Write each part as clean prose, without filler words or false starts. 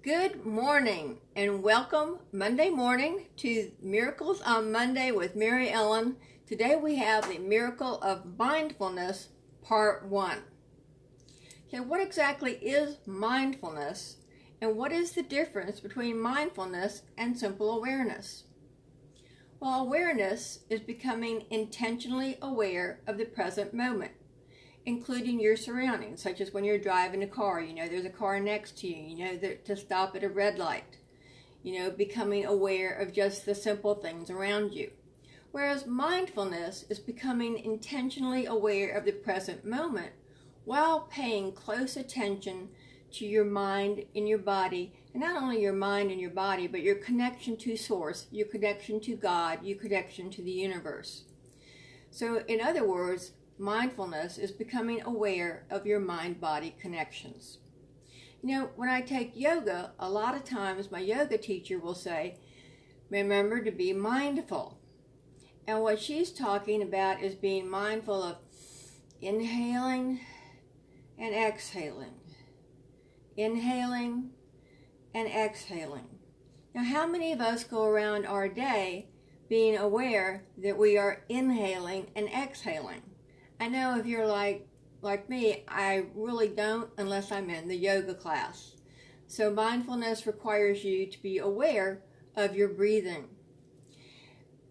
Good morning and welcome Monday morning to Miracles on Monday with Mary Ellen. Today we have the Miracle of Mindfulness Part 1. Okay, what exactly is mindfulness and what is the difference between mindfulness and simple awareness? Well, awareness is becoming intentionally aware of the present moment, including your surroundings, such as when you're driving a car, you know there's a car next to you, you know that to stop at a red light, becoming aware of just the simple things around you. Whereas mindfulness is becoming intentionally aware of the present moment while paying close attention to your mind and your body, and not only your mind and your body, but your connection to Source, your connection to God, your connection to the universe. So in other words, mindfulness is becoming aware of your mind-body connections. When I take yoga, a lot of times my yoga teacher will say, remember to be mindful. And what she's talking about is being mindful of inhaling and exhaling. Inhaling and exhaling. Now, how many of us go around our day being aware that we are inhaling and exhaling? I know if you're like me, I really don't unless I'm in the yoga class. So mindfulness requires you to be aware of your breathing.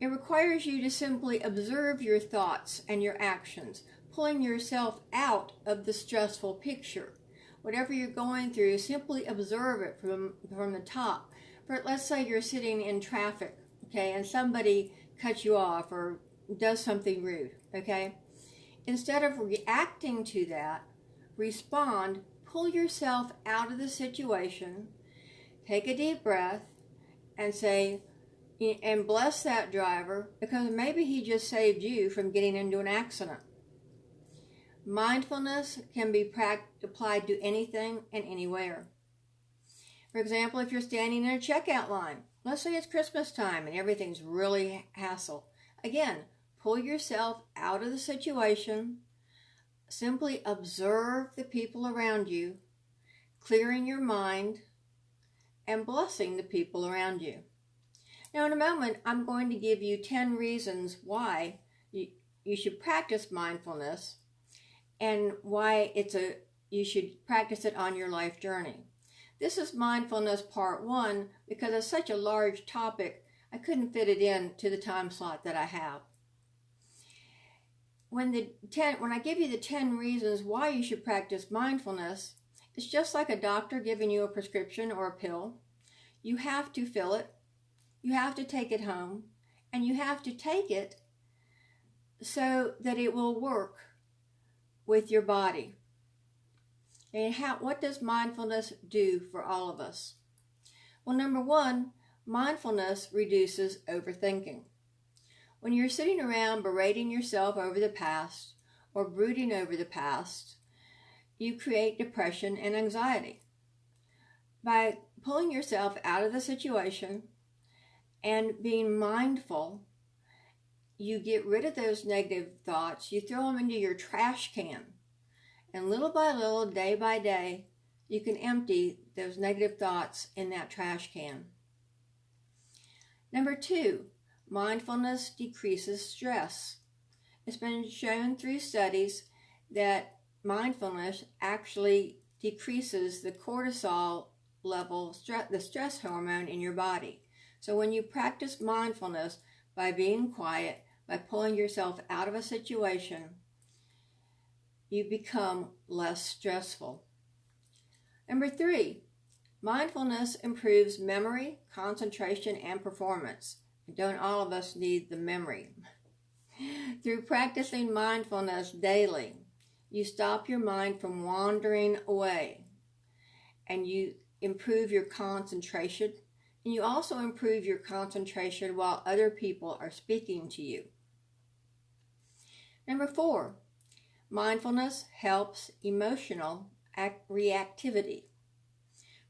It requires you to simply observe your thoughts and your actions, pulling yourself out of the stressful picture. Whatever you're going through, simply observe it from the top. Let's say you're sitting in traffic, okay, and somebody cuts you off or does something rude, okay? Instead of reacting to that, respond, pull yourself out of the situation, take a deep breath, and say, and bless that driver because maybe he just saved you from getting into an accident. Mindfulness can be applied to anything and anywhere. For example, if you're standing in a checkout line, let's say it's Christmas time and everything's really hassle. Again, pull yourself out of the situation, simply observe the people around you, clearing your mind, and blessing the people around you. Now, in a moment, I'm going to give you 10 reasons why you should practice mindfulness and why you should practice it on your life journey. This is Mindfulness Part 1 because it's such a large topic, I couldn't fit it in to the time slot that I have. When I give you the 10 reasons why you should practice mindfulness, it's just like a doctor giving you a prescription or a pill. You have to fill it, you have to take it home, and you have to take it so that it will work with your body. And what does mindfulness do for all of us? Well, number one, mindfulness reduces overthinking. When you're sitting around berating yourself over the past or brooding over the past, you create depression and anxiety. By pulling yourself out of the situation and being mindful, you get rid of those negative thoughts, you throw them into your trash can, and little by little, day by day, you can empty those negative thoughts in that trash can. Number two, mindfulness decreases stress. It's been shown through studies that mindfulness actually decreases the cortisol level, the stress hormone in your body. So when you practice mindfulness by being quiet, by pulling yourself out of a situation, you become less stressful. Number three, mindfulness improves memory, concentration, and performance. Don't all of us need the memory? Through practicing mindfulness daily, you stop your mind from wandering away, and you improve your concentration, and you also improve your concentration while other people are speaking to you. Number four, mindfulness helps emotional reactivity.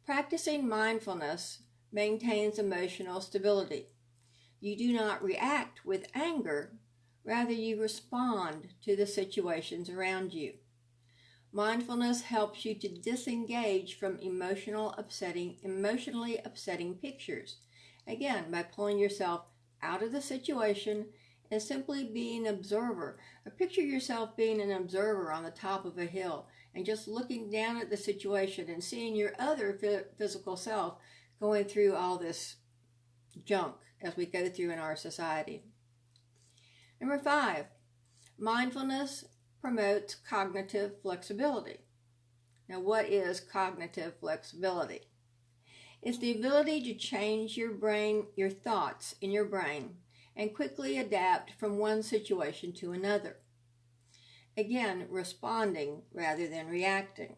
Practicing mindfulness maintains emotional stability. You do not react with anger, rather you respond to the situations around you. Mindfulness helps you to disengage from emotionally upsetting pictures. Again, by pulling yourself out of the situation and simply being an observer. Or picture yourself being an observer on the top of a hill and just looking down at the situation and seeing your other physical self going through all this junk as we go through in our society. Number 5, mindfulness promotes cognitive flexibility. Now, what is cognitive flexibility? It's the ability to change your thoughts in your brain, and quickly adapt from one situation to another. Again, responding rather than reacting.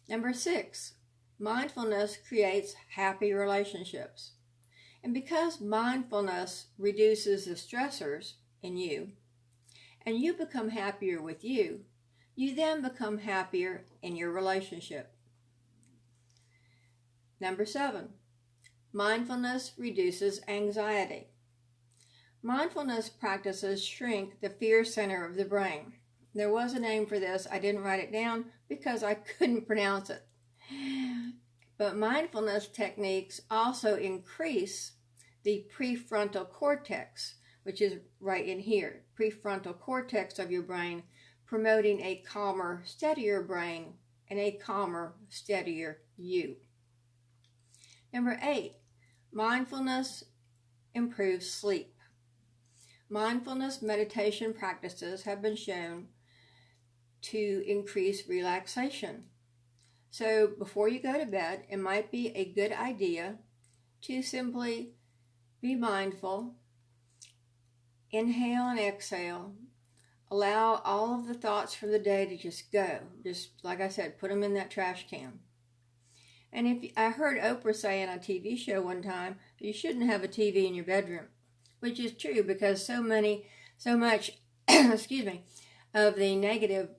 Number 6, mindfulness creates happy relationships. And because mindfulness reduces the stressors in you, and you become happier with you, you then become happier in your relationship. Number 7, mindfulness reduces anxiety. Mindfulness practices shrink the fear center of the brain. There was a name for this. I didn't write it down because I couldn't pronounce it. But mindfulness techniques also increase the prefrontal cortex, which is right in here, prefrontal cortex of your brain, promoting a calmer, steadier brain and a calmer, steadier you. Number 8, mindfulness improves sleep. Mindfulness meditation practices have been shown to increase relaxation. So before you go to bed, it might be a good idea to simply be mindful, inhale and exhale, allow all of the thoughts from the day to just go. Just like I said, put them in that trash can. And I heard Oprah say on a TV show one time, you shouldn't have a TV in your bedroom, which is true because so much, excuse me, of the negative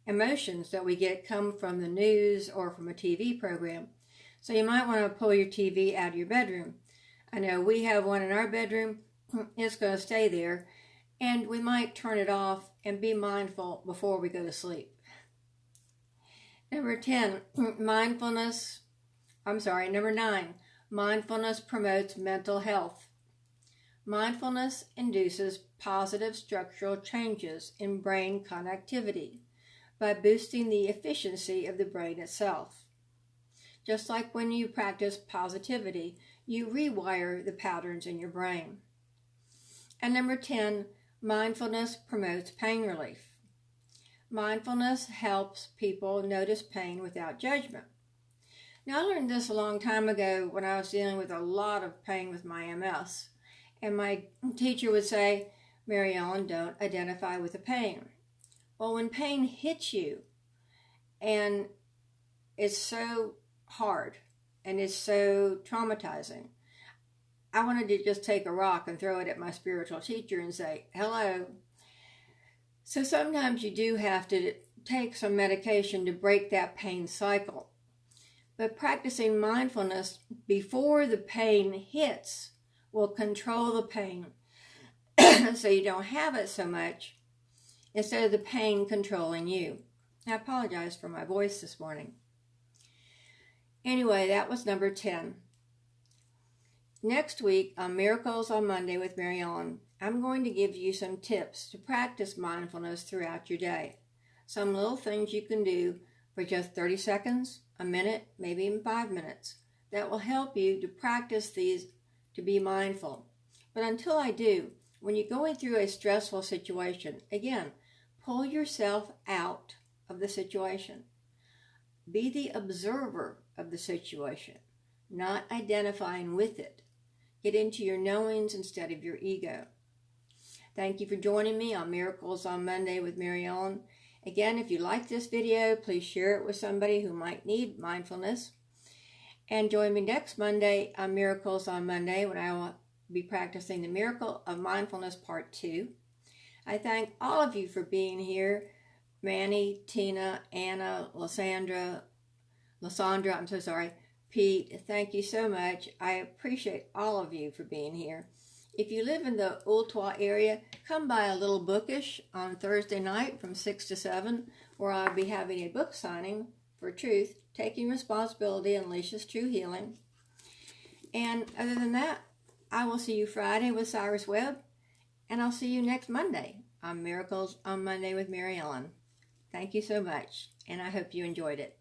emotions that we get come from the news or from a TV program. So you might want to pull your TV out of your bedroom. I know we have one in our bedroom. It's going to stay there. And we might turn it off and be mindful before we go to sleep. Number 9, mindfulness promotes mental health. Mindfulness induces positive structural changes in brain connectivity by boosting the efficiency of the brain itself. Just like when you practice positivity, you rewire the patterns in your brain. And number 10, mindfulness promotes pain relief. Mindfulness helps people notice pain without judgment. Now, I learned this a long time ago when I was dealing with a lot of pain with my MS. And my teacher would say, Mary Ellen, don't identify with the pain. Well, when pain hits you and it's so hard and it's so traumatizing, I wanted to just take a rock and throw it at my spiritual teacher and say, hello. So sometimes you do have to take some medication to break that pain cycle. But practicing mindfulness before the pain hits will control the pain so you don't have it so much instead of the pain controlling you. I apologize for my voice this morning. Anyway, that was number 10. Next week on Miracles on Monday with Mary Ellen, I'm going to give you some tips to practice mindfulness throughout your day. Some little things you can do for just 30 seconds, a minute, maybe even 5 minutes. That will help you to practice these to be mindful. But until I do, when you're going through a stressful situation, again, pull yourself out of the situation. Be the observer of the situation, not identifying with it. Get into your knowings instead of your ego. Thank you for joining me on Miracles on Monday with Mary Ellen. Again, if you like this video, please share it with somebody who might need mindfulness. And join me next Monday on Miracles on Monday when I will be practicing the Miracle of Mindfulness Part 2. I thank all of you for being here. Manny, Tina, Anna, Lysandra, Pete, thank you so much. I appreciate all of you for being here. If you live in the Ooltewah area, come by a little bookish on Thursday night from 6 to 7, where I'll be having a book signing for Truth, Taking Responsibility Unleashes True Healing. And other than that, I will see you Friday with Cyrus Webb, and I'll see you next Monday on Miracles on Monday with Mary Ellen. Thank you so much, and I hope you enjoyed it.